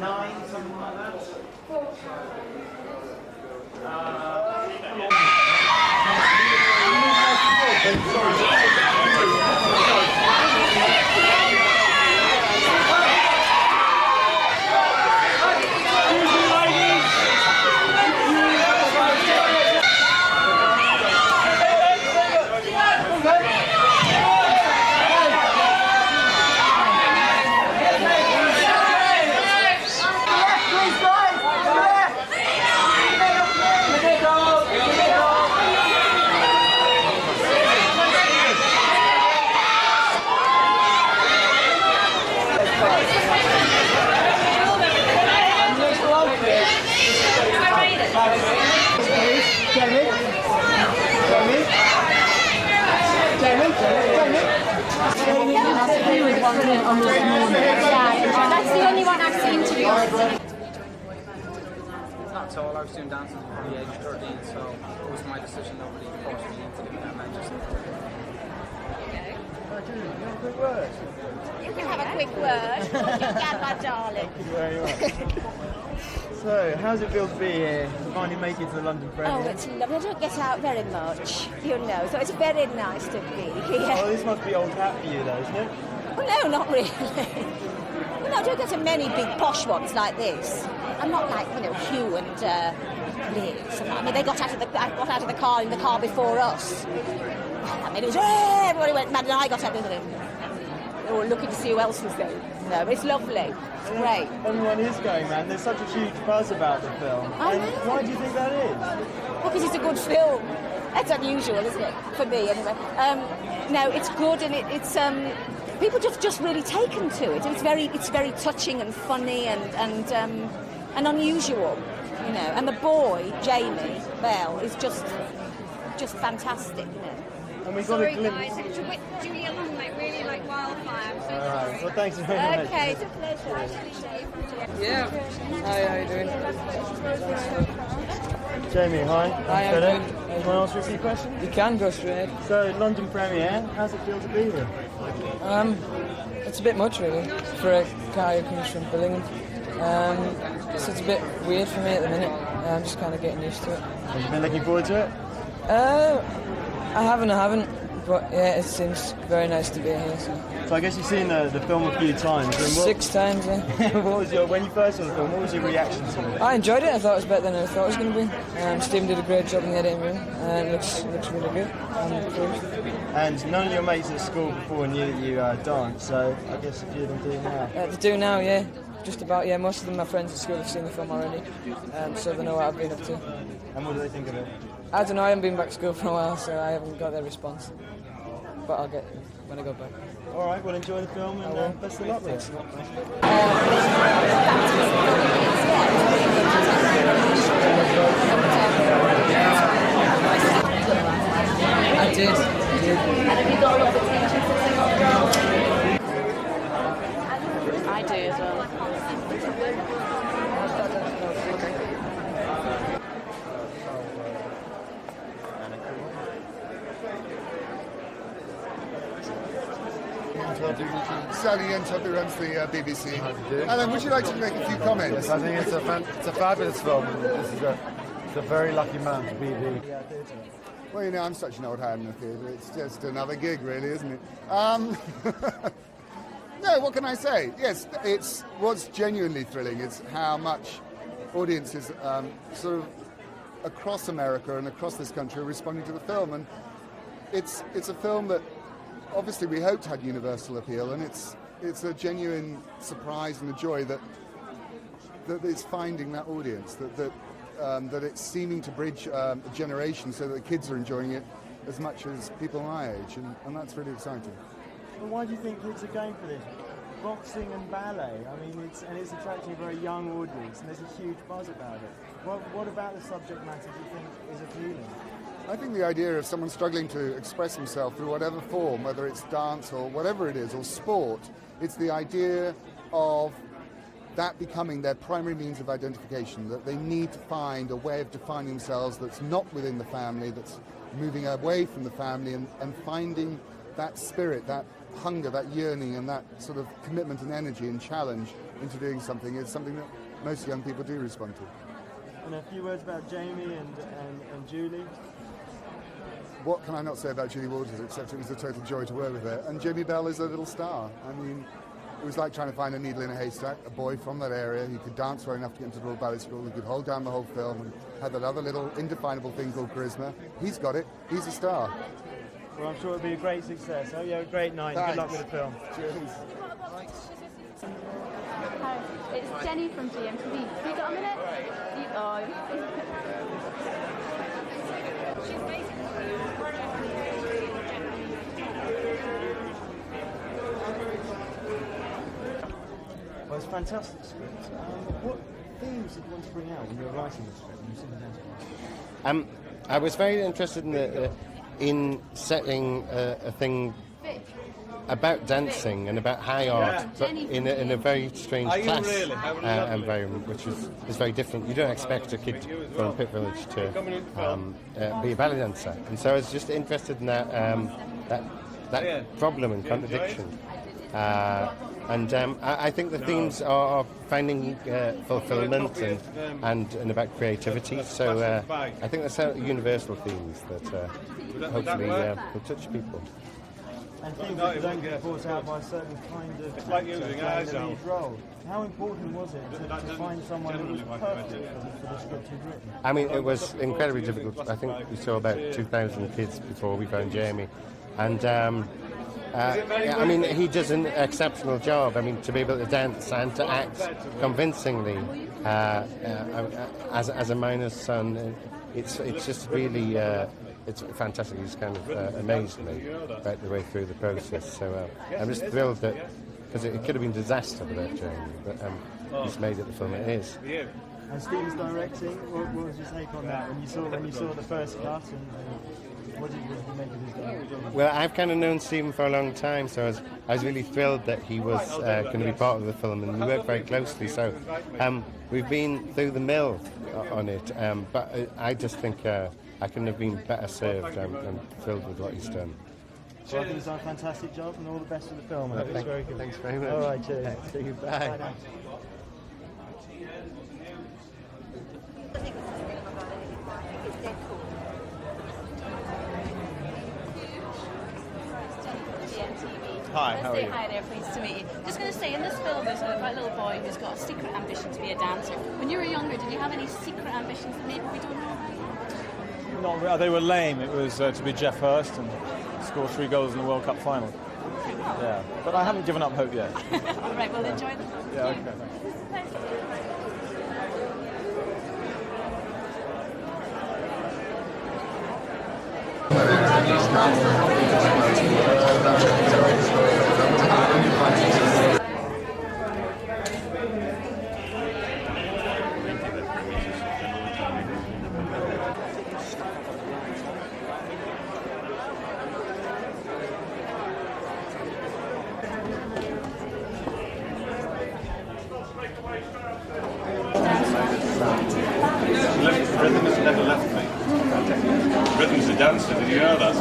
9, something like that. That's the only one I've seen, to be honest. Not at all. I was doing dances before the age of 13, so it was my decision. Nobody forced me into doing that. And I just... Quick word. You can have a quick word. You can, my darling. Thank you very much. So, how's it feel to be here? Finally make it to the London premiere? Oh, it's lovely. I don't get out very much, you know, so it's very nice to be here. Oh, this must be old hat for you though, isn't it? Well, no, not really. Well, no, I don't get to many big posh ones like this. I'm not like, you know, Hugh and Liz. I mean, they got out of the car in the car before us. I mean, it was, everybody went mad and I got out of them. They were looking to see who else was there. No, but it's lovely. It's great. Everyone is going, man. There's such a huge buzz about the film. I know. Why do you think that is? Well, because it's a good film. That's unusual, isn't it? For me, anyway. No, it's good, and it's people just really taken to it. And it's very touching and funny and unusual, you know. And the boy Jamie Bell is just fantastic, you know. And we got a glimpse. Guys, it's a bit Julia Long, like really like wildfire. I'm so All right. sorry. Well, thanks very much. Okay, it's a pleasure. Yeah. Hi, how you doing? Jamie, hi. Hi, I'm Philip. good. Want to ask you a few questions? You can go straight. So, London premiere. How's it feel to be here? It's a bit much really for a guy who comes from Billingham. So it's a bit weird for me at the minute. I'm just kind of getting used to it. Have you been looking forward to it? I haven't, but yeah, it seems very nice to be here. So I guess you've seen the film a few times. And 6 times, yeah. what was when you first saw the film? What was your reaction to it? I enjoyed it. I thought it was better than I thought it was going to be. Stephen did a great job in the editing room. It looks really good. And none of your mates at school before knew that you danced, so I guess a few of them do now. They do now, yeah. Just about, yeah. Most of them, my friends at school, have seen the film already, so they know what I've been up to. And what do they think of it? I don't know. I haven't been back to school for a while, so I haven't got their response. But I'll get it when I go back. All right, well, enjoy the film and best of luck with it. I did. And have you got a lot of attention for I do as well. Alan Yentob, who runs the BBC. Alan, would you like to make a few comments? Yes, I think it's a fabulous film. This is a very lucky man to be the... Well, you know, I'm such an old hand in the theatre. It's just another gig, really, isn't it? No, what can I say? Yes, it's what's genuinely thrilling is how much audiences sort of across America and across this country are responding to the film. And it's a film that obviously we hoped had universal appeal, and it's a genuine surprise and a joy that it's finding that audience, that it's seeming to bridge a generation so that the kids are enjoying it as much as people my age, and that's really exciting. Well, why do you think kids are going for this? Boxing and ballet, I mean, it's attracting a very young audience, and there's a huge buzz about it. What about the subject matter do you think is appealing? I think the idea of someone struggling to express himself through whatever form, whether it's dance or whatever it is, or sport, it's the idea of that becoming their primary means of identification, that they need to find a way of defining themselves that's not within the family, that's moving away from the family and finding that spirit, that hunger, that yearning, and that sort of commitment and energy and challenge into doing something is something that most young people do respond to. And a few words about Jamie and Julie. What can I not say about Julie Walters, except it was a total joy to work with her. And Jimmy Bell is a little star. I mean, it was like trying to find a needle in a haystack, a boy from that area who could dance well enough to get into the Royal Ballet School, who could hold down the whole film and had that other little indefinable thing called charisma. He's got it. He's a star. Well, I'm sure it'll be a great success. Oh, yeah, a great night. Thanks. Good luck with the film. Cheers. Hi, it's Jenny from GMTV. Have you got a minute? Well, it's a fantastic script. What themes did you want to bring out when you were writing the script? When you were sitting down to write? I was very interested in setting a thing about dancing and about high art, but in a very strange class environment, which is very different. You don't expect a kid from Pit Village to be a ballet dancer, and so I was just interested in that problem and contradiction. I think the themes are finding fulfillment and about creativity. So I think they're universal themes that hopefully will touch people. And things that don't get brought out by a certain kind of actor playing the lead role. How important was it to find someone who was perfect for the script you'd written? I mean, it was incredibly difficult. I think we saw about 2,000 kids before we found Jamie. And I mean, he does an exceptional job. I mean, to be able to dance and to act convincingly as a miner's son, it's just really it's fantastic. He's kind of amazed me right the way through the process. So I'm just thrilled that, because it could have been a disaster without Jamie, but he's made it the film it is. And Stephen's directing, what was your take on that when you saw the first cut? And what did you make of his direction? Well, I've kind of known Stephen for a long time, so I was really thrilled that he was going to be part of the film, and we worked very closely. So we've been through the mill on it, but I just think I couldn't have been better served. I'm thrilled with what he's done. Well, I think he's done a fantastic job, and all the best for the film. I hope it's very good. Thanks very much. All right, cheers. See you. Bye. Bye. Hi, how are you? Hi there, pleased to meet you. Just going to say, in this film, there's a little boy who's got a secret ambition to be a dancer. When you were younger, did you have any secret ambitions that maybe we don't know about? Not really. They were lame. It was to be Jeff Hurst and score 3 goals in the World Cup final. Yeah, but I haven't given up hope yet. All right, well, enjoy the film. Yeah, okay, thanks. Rhythm has never left me. Rhythm's a dancer, did you know that?